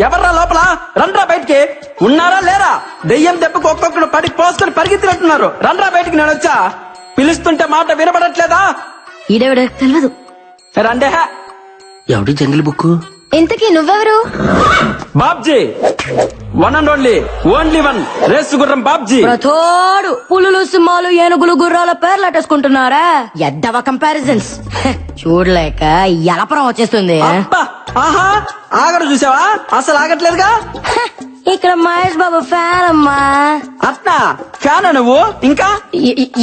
ఎవర్రా లోపల రండ్రా బయటికి. ఉన్నారా లేరా? దెయ్యం దెబ్బకు ఒక్కొక్కడు పడి పోసుకొని పరిగెత్తినట్టున్నారు. రండ్రా బయటికి. నేను వచ్చా పిలుస్తుంటే మాట వినపడట్లేదా? ఈడెవడ తెలియదు. రండే. ఎవడి జంగిల్ బుక్? ఇంతకీ నువ్వెవరు? Babji, one and only one race గుర్రం బాబ్జీ. ప్రతోడు పులులు సింహాలు ఏనుగులు గుర్రాల పేర్లు అట్టేసుకుంటున్నారా? ఎద్దవ కంపారిజన్స్ చూడలేక ఎలపరం వచ్చేస్తుంది. అబ్బా, ఆహా, ఆగడు చూసావా? అసలు ఆగట్లేదుగా. ఇక్కడ మహేష్ బాబు ఫ్యాన్ అమ్మా. అట్నా ఫ్యాన్ నువ్వు? ఇంకా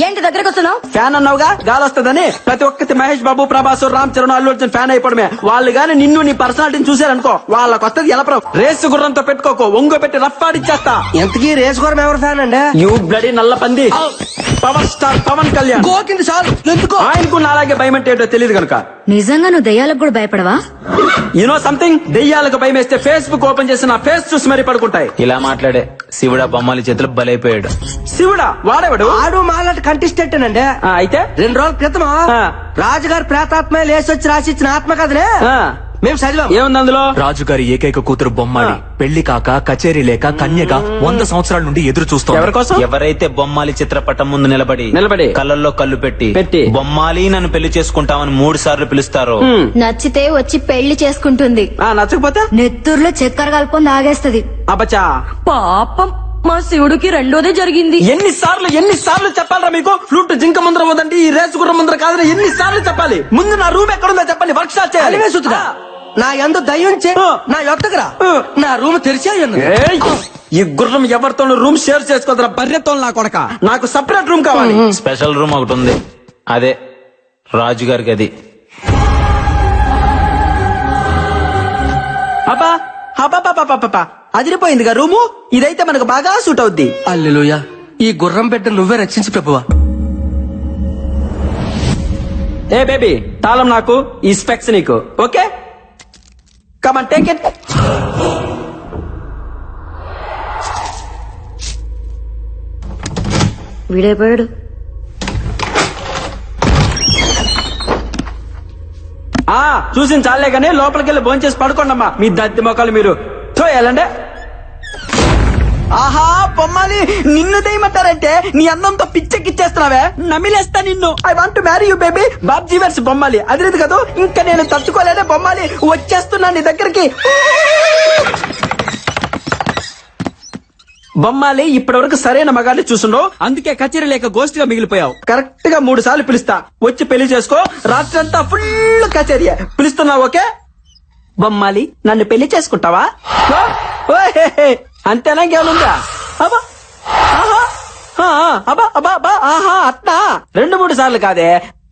ఏంటి దగ్గరకు వస్తున్నావు? ఫ్యాన్ అన్నావుగా, గాలి వస్తుందని. ప్రతి ఒక్కటి మహేష్ బాబు, ప్రభాస్, రామ్ చరణ్, అల్లు అర్జున్ ఫ్యాన్ అయిపోవడమే. వాళ్ళు గాని నిన్ను నీ పర్సనాలిటీని చూసారనుకో, వాళ్ళకి వస్తుంది ఎలపరం. రేసు గుర్రంతో పెట్టుకోకో, ఒంగో పెట్టి రఫ్ ఆడిచ్చేస్తా. ఎంతకీ రేసు గుర్రం ఎవరు ఫ్యాన్ అండి? యూ బ్లడీ నల్ల పంది. Power star Pawan Kalyan. గోకింది చాలు. ఎందుకో ఆయనకు అలాగే భయం అంటే ఏంటో తెలియదు కనుక. నిజంగా నువ్వు దయ్యాలకు కూడా భయపడవా? యూనో సంథింగ్, దెయ్యాలకు భయం వేస్తే ఫేస్బుక్ ఓపెన్ చేసి నా ఫేస్ చూసి మరీ పడుకుంటాయి. ఇలా మాట్లాడే శివుడా బొమ్మలి చేతులు బలైపోయాడు. శివుడా? వాడేవాడు? ఆడు మాలాంటి కంటెస్టెంట్ అండి. అయితే 2 రోజుల క్రితం రాజుగారి ప్రేతాత్మ లేసొచ్చి రాసిచ్చిన ఆత్మ కథనే మేము చదివాం. ఏముంది అందులో? రాజుగారి ఏకైక కూతురు బొమ్మాలి పెళ్లి కాక కచేరీ లేక కన్యగా 100 సంవత్సరాల నుండి ఎదురు చూస్తాం. ఎవరి కోసం? ఎవరైతే బొమ్మాలి చిత్రపటం ముందు నిలబడి కళ్ళల్లో కళ్ళు పెట్టి బొమ్మాలి నన్ను పెళ్లి చేసుకుంటామని 3 సార్లు పిలుస్తారో నచ్చితే వచ్చి పెళ్లి చేసుకుంటుంది. నచ్చకపోతే నెత్తూరులో చక్కెర కలుపుకొని ఆగేస్తది. అబ్బచా, పాపం మా శివుడికి రెండోదే జరిగింది. ఎన్నిసార్లు చెప్పాలరా మీకు? ఫ్లూట్ జింక ముందర పోదండి, ఈ రేసు గుర్రం ముందర కాదని ఎన్నిసార్లు చెప్పాలి? ముందు నా రూమ్ ఎక్కడుందో చెప్పండి, వర్క్ షాప్ చేయాలి. అలివే సుతుడా, నా ఎందు దయ్యం నా యొక్కరా నా రూమ్ తెరిచే ఉన్నది. ఈ గుర్రం ఎవరితోనూ రూమ్ షేర్ చేసుకోదరా బర్రెతో. నా కొడక, నాకు సపరేట్ రూమ్ కావాలి. స్పెషల్ రూమ్ ఒకటి ఉంది, అదే రాజుగారికి. అది అబ్బా అబ్బా, అదిరిపోయిందిగా రూము. ఇదైతే మనకు బాగా సూట్ అవుద్ది. అల్లెలుయా, ఈ గుర్రం బిడ్డ నువ్వే రక్షించు ప్రభువా. ఏ బేబీ, తాళం నాకు, ఈ స్పెక్స్ నీకు. Okay, come on take it. వీడైపోయాడు. చూసిన చాలే గానీ లోపలికి వెళ్ళి భోంచేసి పడుకోండమ్మా. మీ దత్తి మొక్కలు మీరు వెళ్ళండి. ఆహా బొమ్మాలి, నిన్ను దయమంటారంటే నీ అందంతో పిచ్చెక్కిచ్చేస్తున్నావే, నమిలేస్తా నిన్ను. I want to marry you baby. Babji వర్స్ బొమ్మాలి, అదిలేదు కదా. ఇంకా నేను తట్టుకోలేదే బొమ్మాలి, వచ్చేస్తున్నా నీ దగ్గరికి. బొమ్మాలి, ఇప్పటి వరకు సరైన మగాన్ని చూసుండవు, అందుకే కచేరీ లేక గోస్ట్ గా మిగిలిపోయావు. కరెక్ట్ గా 3 సార్లు పిలుస్తా, వచ్చి పెళ్లి చేసుకో. రాత్రంతా ఫుల్ కచేరీ. పిలుస్తున్నావు ఓకే? బొమ్మాలి, నన్ను పెళ్లి చేసుకుంటావా? అంతేనా? ఇంకేమనుందా? అబ్బా అబ్బా అబ్బా అబ్బా, ఆహా అట్నా 2-3 సార్లు కాదే,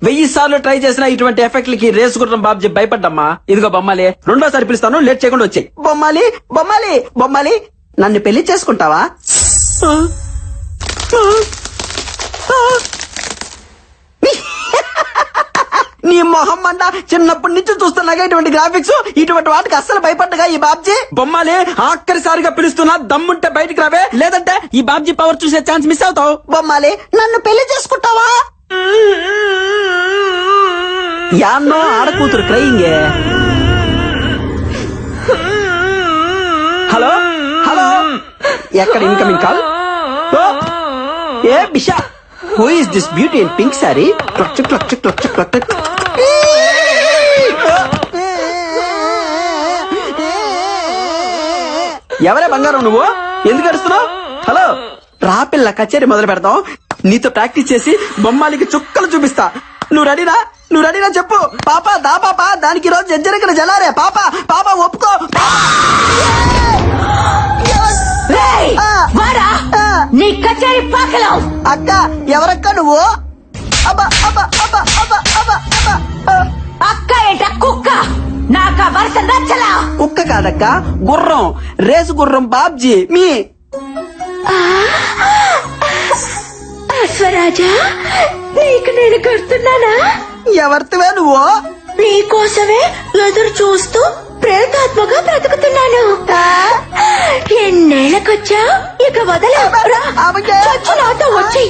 1000 సార్లు ట్రై చేసినా ఇటువంటి ఎఫెక్ట్లకి రేసు గుర్రం బాబ్జీ భయపడ్డమ్మా. ఇదిగో బొమ్మాలి, 2వ సారి పిలుస్తాను, లేట్ చేయకుండా వచ్చాయి. బొమ్మాలి బొమ్మాలి బొమ్మాలి, నన్ను పెళ్లి చేసుకుంటావా? నీ మొహం అంట, చిన్నప్పటి నుంచి చూస్తున్నాగా ఇటువంటి గ్రాఫిక్స్. ఇటువంటి వాటికి అస్సలు భయపడ్డగా ఈ బాబ్జీ. బొమ్మాలి, ఆఖరిసారిగా పిలుస్తున్నా, దమ్ముంటే బయటికి రావే, లేదంటే ఈ బాబ్జీ పవర్ చూసే ఛాన్స్ మిస్ అవుతావు. బొమ్మాలి, నన్ను పెళ్లి చేసుకుంటావా? యాన్నో ఆడకూతురు క్రయింగే. హలో హలో, ఎక్కడ incoming call? A Bisha, who is this beauty in pink sorry? Clutch clutch clutch clutch. ఎవరే బంగారం నువ్వు? ఎందుకు అడుస్తున్నావు? హలో రా పిల్ల, కచేరీ మొదలు పెడతాం. నీతో ప్రాక్టీస్ చేసి బొమ్మాలికి చుక్కలు చూపిస్తా. నువ్వు రెడీనా చెప్పు పాప దా పాప దానికి ఈ రోజు జజ్జరికలు జలారే పాప పాప ఒప్పుకో రేయ్, వాడా నీ కచేరీ పాకలో అక్క ఎవరక్క నువ్వు అబ్బా అబ్బా అబ్బా అబ్బా అబ్బా అబ్బా అక్క ఏంట కుక్క నాకా వరుస నచ్చలా. కుక్క కాదక్క గుర్రం రేసు గుర్రం బాబ్జీ మీ అశ్వరాజా నీకు నేను గుర్తున్నానా? ఎవరితవే నువ్వు నీకోసమే ఎదురు చూస్తూ ప్రేతాత్మగా బ్రతుకుతున్నాను. ఎన్నేళ్ళకొచ్చా ఇక వదలా చచ్చు నాతో వచ్చి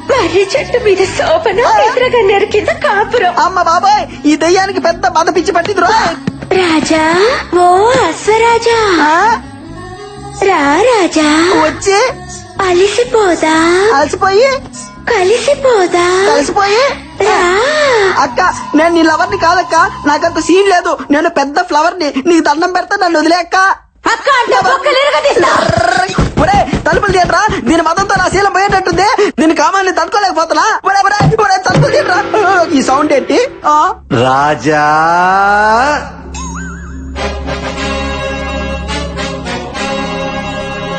మర్రి చెట్టు మీద సోపన ఎదురుగా నెరికింద కాపురం. అమ్మ బాబాయ్ ఈ దెయ్యానికి పెద్ద బాధ పిచ్చి పట్టింది రాజా ఓ అశ్వరాజా రా రాజా వచ్చి అలిసిపోదా అలసిపోయి కలిసిపోయి రా. అక్క నేను నీ లవర్ ని కాదక్క నాకంత సీన్ లేదు నేను పెద్ద ఫ్లవర్ ని నీకు దండం పెడతా నన్ను వదిలే అక్క అక్క అంటే బొక్కలు ఇరగదీస్తా. ఒరే తలుపులు తీయట్రా దీని మతంతో నా శీలం పోయేటట్టుంది దీని కామాన్ని తట్టుకోలేకపోతున్నా తలుపులు తీయట్రా ఈ సౌండ్ ఏంటి రాజా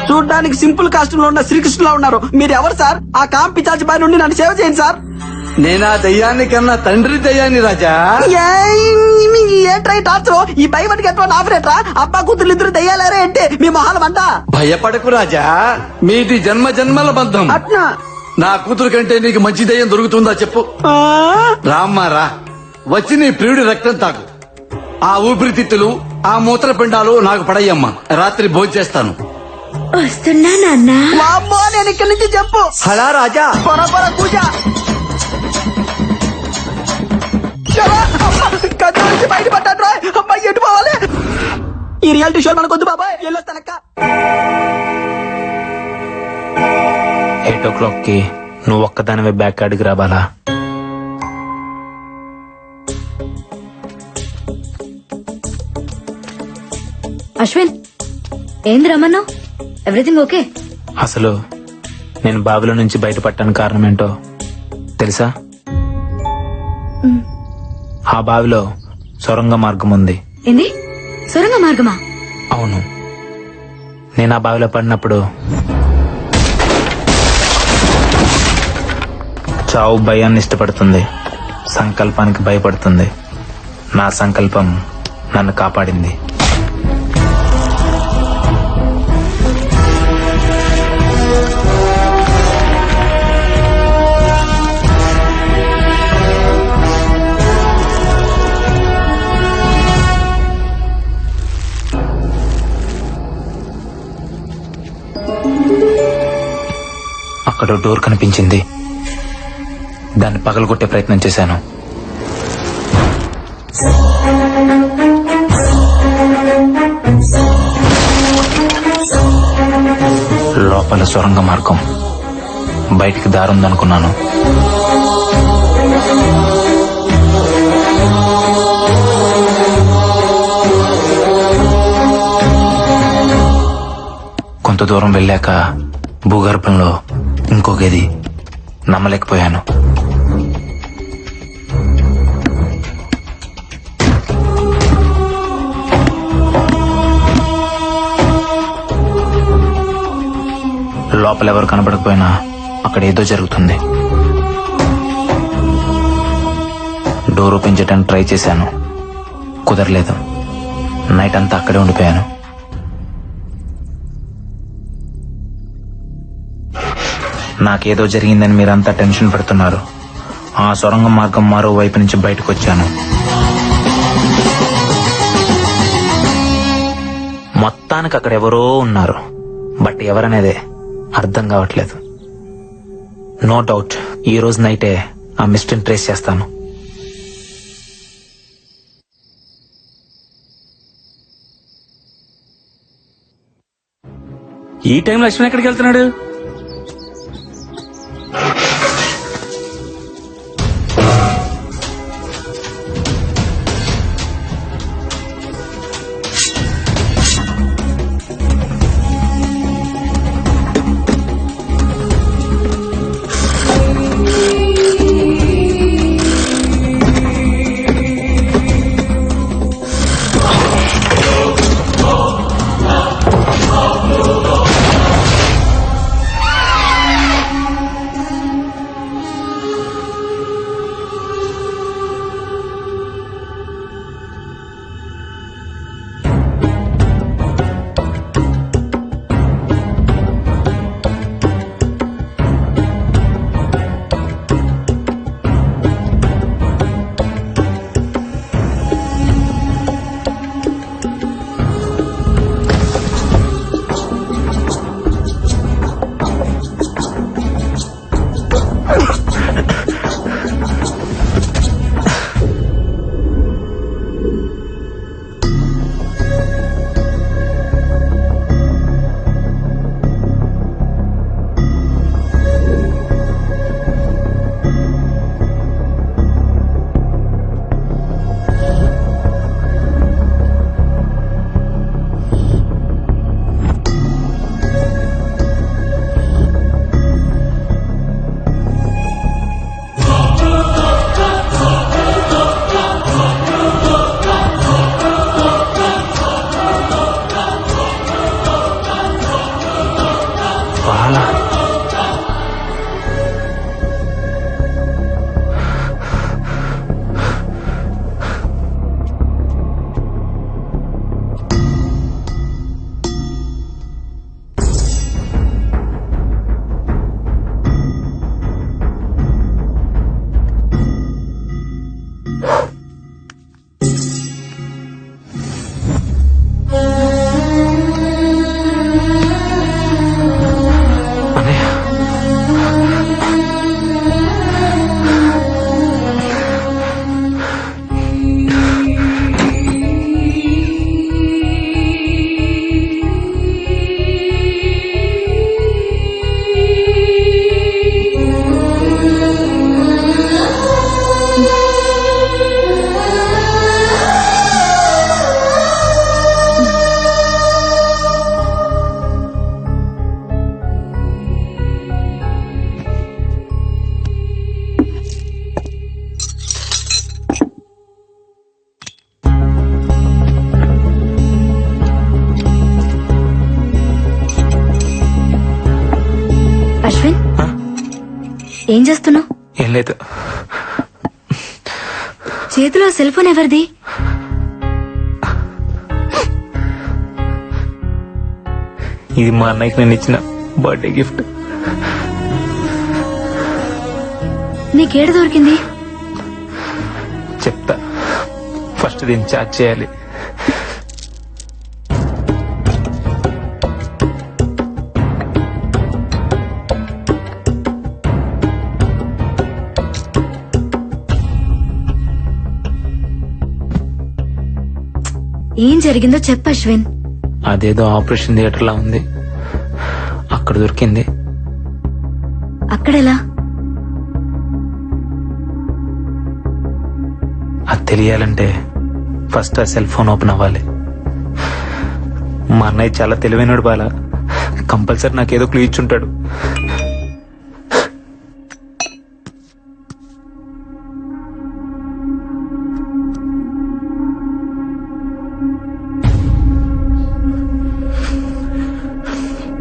చూడ్డానికి సింపుల్ కాస్ట్యూమ్ లో ఉన్న శ్రీకృష్ణులా ఉన్నారు మీరు ఎవరు సార్ ఆ కాంపి చాచి బారి నుండి నన్ను సేవ చేయండి సార్ నేనా దయ్యాన్ని కన్నా తండ్రి దయ్యాన్ని రాజా ఏంట్రై టార్చర్ ఈ భయపడికి ఎట్లా ఆపరేట్రా అబ్బా కూతురు ఇద్దరు దయ్యాలారే అంటే మీ మొహాల మంట భయపడకు రాజా మీది జన్మ జన్మల బంధం అట్నా నా కూతురు కంటే నీకు మంచి దయ్యం దొరుకుతుందా చెప్పు రామ్మా రా వచ్చి నీ ప్రియుడి రక్తం తాకు ఆ ఊపిరితిత్తులు ఆ మూత్రపిండాలు నాకు పడయ్యమ్మా రాత్రి భోంచేస్తాను వస్తున్నా నాన్న. వామ్మో నేను ఇక్కడి నుంచి చెప్పు హలా రాజా పొర కూజ కథ నుంచి బయటపడ్డాడు రా అమ్మాయి ఎటు పోవాలి ఈ రియాలిటీ షో మనకొద్దు బాబాయ్ వెళ్ళొస్తానక్క 8 o'clock కి నువ్వు ఒక్కదానివే బ్యాక్ అడిగి రాబాలా అశ్విన్ ఏంది రమ్మన్నావు? Everything okay? అసలు నేను బావిలో నుంచి బయటపడటానికి కారణం ఏంటో తెలుసా? ఆ బావిలో సొరంగ మార్గం ఉంది. ఏంది సొరంగ మార్గమా? అవును, నేను ఆ బావిలో పడినప్పుడు చావు భయాన్ని ఇష్టపడుతుంది, సంకల్పానికి భయపడుతుంది. నా సంకల్పం నన్ను కాపాడింది. అక్కడ డోర్ కనిపించింది, దాన్ని పగలగొట్టే ప్రయత్నం చేశాను. లోపల సొరంగ మార్గం, బయటికి దారుందనుకున్నాను. కొంత దూరం వెళ్ళాక భూగర్భంలో ఇంకో గది. నమ్మలేకపోయాను. లోపల ఎవరు కనబడకపోయినా అక్కడ ఏదో జరుగుతుంది. డోర్ ఓపెన్ చేయడానికి ట్రై చేశాను, కుదరలేదు. నైట్ అంతా అక్కడే ఉండిపోయాను. నాకేదో జరిగిందని మీరంతా టెన్షన్ పడుతున్నారు. ఆ సొరంగ మార్గం మరో వైపు నుంచి బయటకు వచ్చాను. మొత్తానికి అక్కడ ఎవరో ఉన్నారు, బట్ ఎవరనేదే అర్థం కావట్లేదు. నో డౌట్ ఈ రోజు నైటే ఆ మిస్టరీని ట్రేస్ చేస్తాను. ఈ టైం లక్ష్మణ్ ఎక్కడికి వెళ్తున్నాడు? ఏం చేస్తున్నావు? ఏం లేదు. చేతిలో సెల్ ఫోన్ ఎవరిది? ఇది మా అన్నయ్యకి నేను ఇచ్చిన బర్త్డే గిఫ్ట్. నీకేడ దొరికింది? చెప్తా, ఫస్ట్ దీన్ని చార్జ్ చేయాలి. ఏం జరిగిందో చెప్పు అశ్విన్. అదేదో ఆపరేషన్ థియేటర్ లా ఉంది, అక్కడ దొరికింది. అక్కడెలా? అది తెలియాలంటే ఫస్ట్ ఆ సెల్ ఫోన్ ఓపెన్ అవ్వాలి. మా అన్నయ్య చాలా తెలివైనడు బాలా, కంపల్సరీ నాకేదో క్లూ ఇచ్చుంటాడు.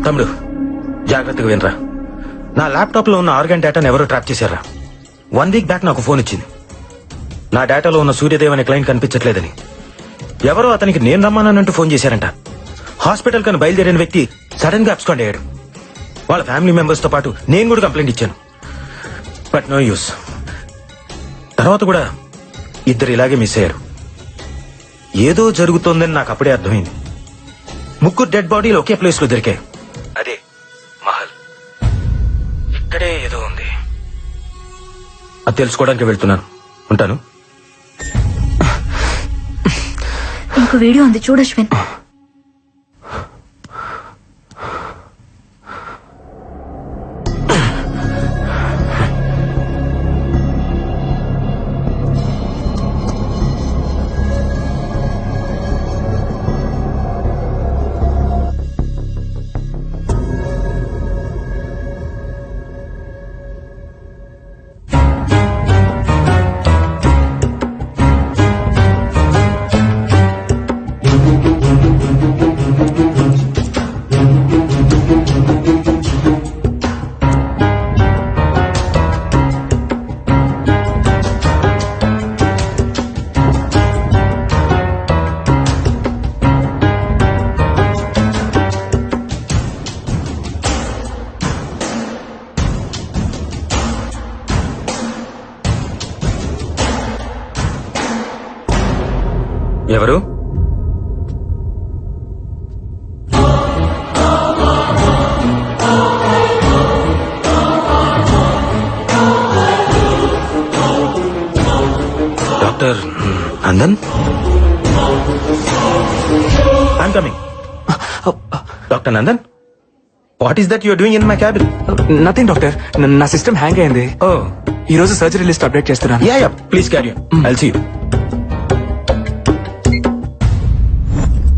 తమ్ముడు, జాగ్రత్తగా వినరా. నా ల్యాప్టాప్ లో ఉన్న ఆర్గాన్ డేటాను ఎవరో ట్రాప్ చేశారా. 1 వీక్ బ్యాక్ నాకు ఫోన్ ఇచ్చింది. నా డేటాలో ఉన్న సూర్యదేవ్ అనే క్లయింట్ కనిపించట్లేదని. ఎవరో అతనికి నేను రమ్మానంటూ ఫోన్ చేశారంట. హాస్పిటల్ కని బయలుదేరిన వ్యక్తి సడన్ గా అబ్స్కాండ్ అయ్యాడు. వాళ్ళ ఫ్యామిలీ మెంబర్స్ తో పాటు నేను కూడా కంప్లైంట్ ఇచ్చాను, బట్ నో యూస్. తర్వాత కూడా ఇద్దరు ఇలాగే మిస్ అయ్యారు. ఏదో జరుగుతోందని నాకు అప్పుడే అర్థమైంది. 3 డెడ్ బాడీలు ఒకే ప్లేస్ లో దొరికాయి. అదే మహల్. ఇక్కడే ఏదో ఉంది. అది తెలుసుకోవడానికి వెళ్తున్నాను. ఉంటాను. ఇంకో వీడియో ఉంది, చూడు అశ్విన్. ఎవరు? Doctor Nandan? I'm coming. Doctor Nandan, what is that your doing in my cabin? Nothing doctor, నా సిస్టమ్ హ్యాంగ్ అయింది. ఓ, ఈ రోజు సర్జరీ లిస్ట్ అప్డేట్ చేస్తున్నాను. Ya ya, please carry on. I'll see you.